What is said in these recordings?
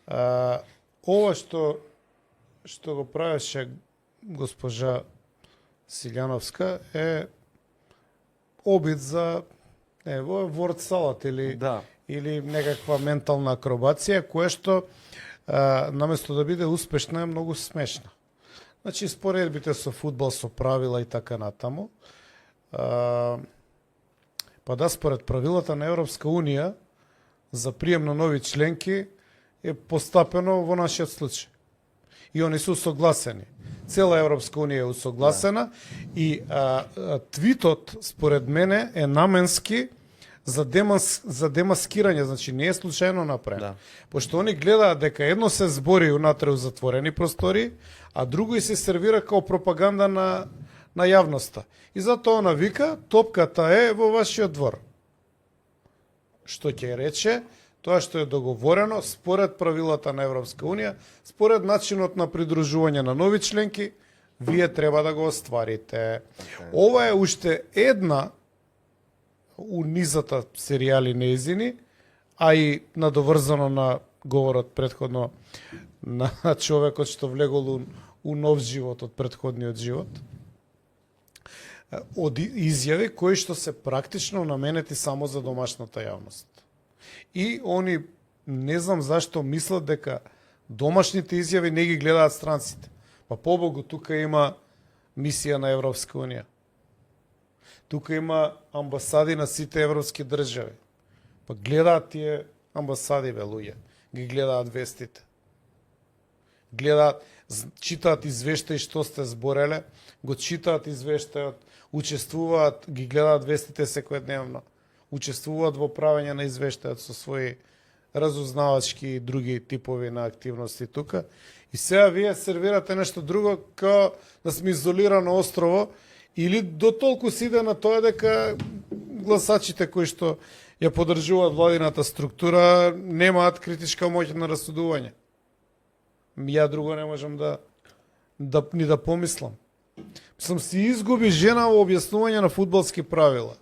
Ова што го правеше госпожа Силјановска е обид за ворд салат или некаква ментална акробација, која што наместо да биде успешна е многу смешна. Значи, споредбите со фудбал, со правила и така натаму, па да, според правилата на Европска Унија, за прием на нови членки е постапено во нашиот случај. И они се усогласени. Цела Европска Унија е усогласена и твитот, според мене, е наменски за демаскирање, значи не е случајно направено. Пошто они гледаат дека едно се збори унатре у затворени простори, а друго и се сервира као пропаганда на јавноста. И затоа она вика, топката е во вашиот двор. Што ќе рече, тоа што е договорено според правилата на Европска Унија, според начинот на придружување на нови членки, вие треба да го остварите. Ова е уште една у низата серијали нејзини, а и надоврзано на говорот претходно на човекот што влегол у нов живот од претходниот живот, од изјави кои што се практично наменети само за домашната јавност. И они не знам зашто мислат дека домашните изјави не ги гледаат странците. Па побогу, тука има мисија на Европска Унија. Тука има амбасади на сите европски држави. Па гледаат тие амбасади, бе, луѓе. Ги гледаат вестите. Гледаат, читаат извештаи што сте збореле, го читаат извештајот, учествуваат, ги гледаат вестите секојдневно. Учествуваат во правење на извештајот со своји разузнавачки и други типови на активности тука. И сега вие сервирате нешто друго, као да сме изолирано острово, или до толку си иде на тоа дека гласачите кои што ја поддржуваат владината структура немаат критичка моќ на расудување. Ја друго не можам ни да помислам. Мислам, си изгуби жена во објаснување на фудбалски правила.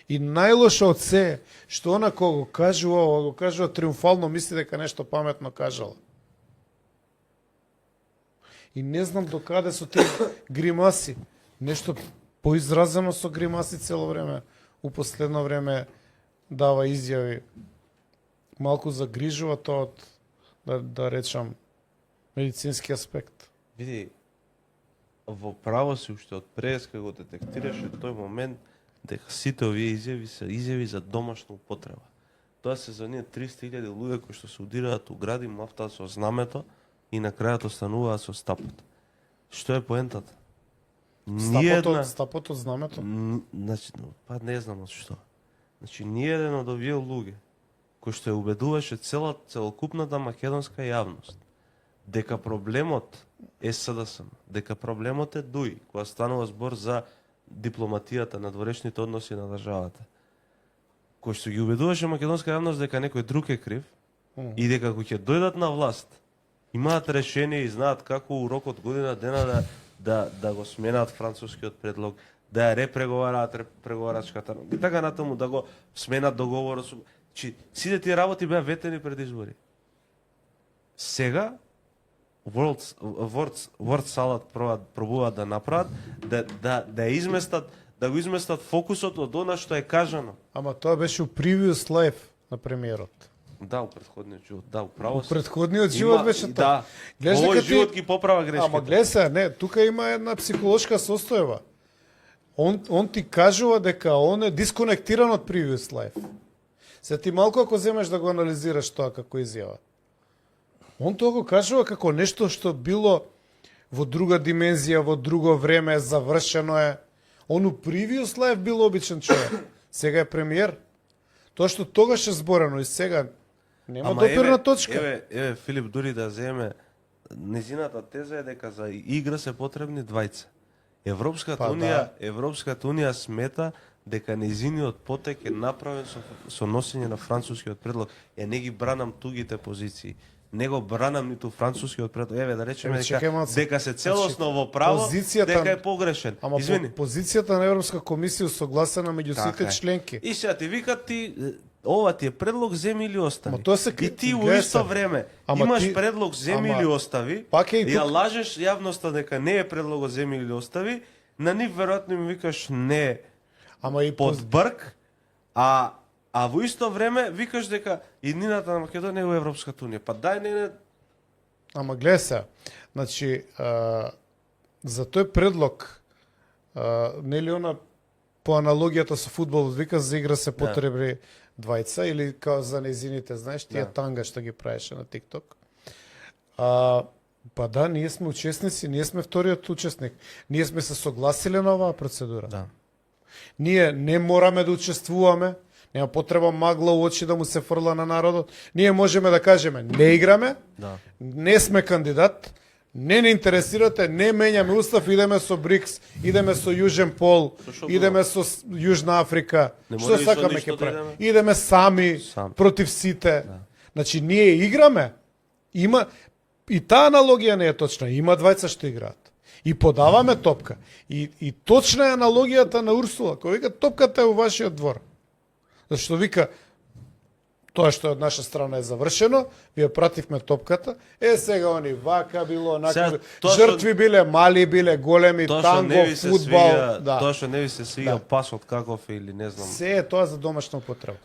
И најлошо од се, што она кога го кажува триумфално, мисли дека нешто паметно кажала. И не знам до каде со тие гримаси. Нешто поизразено со гримаси цело време. У последно време дава изјави. Малку загрижува тоа од, да речам, медицински аспект. Види, во право си уште од преска го детектираше тој момент дека сите овие изјави се изјави за домашна употреба. Тоа се за ние 300.000 луѓе кои што се удираат у гради, мафтаат со знамето и на крајот остануваат со стапот. Што е поентата? Стапот од знамето? Значи, па не знам од што. Значи, ниеден од овие луѓе кој што ја убедуваше целокупната македонска јавност дека проблемот е СДСМ, дека проблемот е ДУИ, кога станува збор за дипломатијата, надворешните односи на државата, кој што ги убедуваше македонска јавност дека некој друг е крив и дека кога ќе дојдат на власт, имаат решение и знаат како у рок од година дена да го сменат францускиот предлог, да ја репреговараат преговарачката и така натаму, да го сменат договорот со... Сите тие работи беа ветени пред избори. Сега Word Salad пробуваат да направат, да изместат, да го изместат фокусот од она што е кажано. Ама тоа беше у previous life на премиерот. Да, у претходниот живот, да, управо. У претходниот живот беше Да, тоа. овој живот ги поправа грешките. Ама гледа се, не, тука има една психолошка состојба. Он ти кажува дека он е дисконектиран од previous life. Се ти малку ако земеш да го анализираш тоа како изјава. Он тоа го кажува како нешто што било во друга димензија, во друго време, завршено е. Он у previous life бил обичен човек. Сега е премиер. Тоа што тогаш е зборено и сега нема допирна точка. Еве, Филип, дури да земе, незината теза е дека за игра се потребни двајца. Европската унија смета дека незиниот потек е направен со носење на францускиот предлог. Не ги бранам тугите позиции. Не го бранам ниту францускиот предлог. Еве, да речеме дека се целосно во право, дека е погрешен. Ама позицијата на Европска комисија согласена меѓу сите членки. И сега ти викат ова ти е предлог, земи или остави. Ама тоа се И ти во гледа исто се. време Ама имаш ти- предлог, земи ама- или остави. Пак е и Ја тук- лажеш јавноста дека не е предлогот, земи или остави, на нив веројатно им викаш не Ама и под брк, а во исто време викаш дека иднината на Македонија е во Европската унија. Па дај не. Ама гледа се, значи, за тој предлог, нели она по аналогијата со фудбалот, вика за игра се потребни двајца, или као за незините, знаеш, тие танга што ги правеше на TikTok. Па да, ние сме учесници, ние сме вториот учесник. Ние сме се согласиле на оваа процедура. Да. Ние не мораме да учествуваме, нема потреба магла у очи да му се фрла на народот. Ние можеме да кажеме не играме, Да. не сме кандидат, не интересирате, не менјаме устав, идеме со БРИКС, идеме со Јужен пол, Што идеме со Јужна Африка. Не Што мора и со сакаме ништо ќе да правиме? идеме. Идеме сами, Сами. против сите. Значи ние играме. Има и таа аналогија не е точна. Има двајца што играат. И подаваме топка. И точна е аналогијата на Урсула, која вика топката е у вашиот двор. Зашто вика тоа што е од наша страна е завршено, вие пративме топката, сега они вака било, онака Сега, било. тоа што- Жртви биле, мали биле, големи, Тоа што танго, не ви се фудбал, свиѓа, да. тоа што не ви се свиѓа пасот каков е или не знам. Се е тоа за домашна употреба.